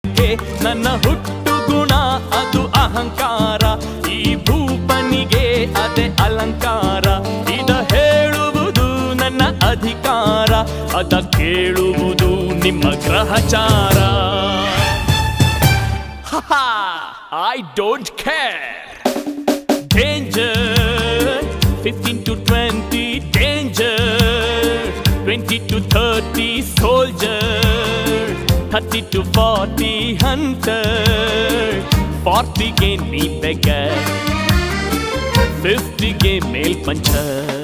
ಅದಕ್ಕೆ ನನ್ನ ಹುಟ್ಟು ಗುಣ ಅದು ಅಹಂಕಾರ. ಈ ಭೂಪನಿಗೆ ಅದೇ ಅಲಂಕಾರ. ಇದ ಹೇಳುವುದು ನನ್ನ ಅಧಿಕಾರ, ಅದ ಕೇಳುವುದು ನಿಮ್ಮ ಗ್ರಹಚಾರ. I don't care. Danger 15 to 20 danger, 20 to 30 soldier, 30 to 40 hunter, 40 ಗೆ ನೀ beggar, 50 ಗೆ ಮೇಲ್ ಪಂಚರ್.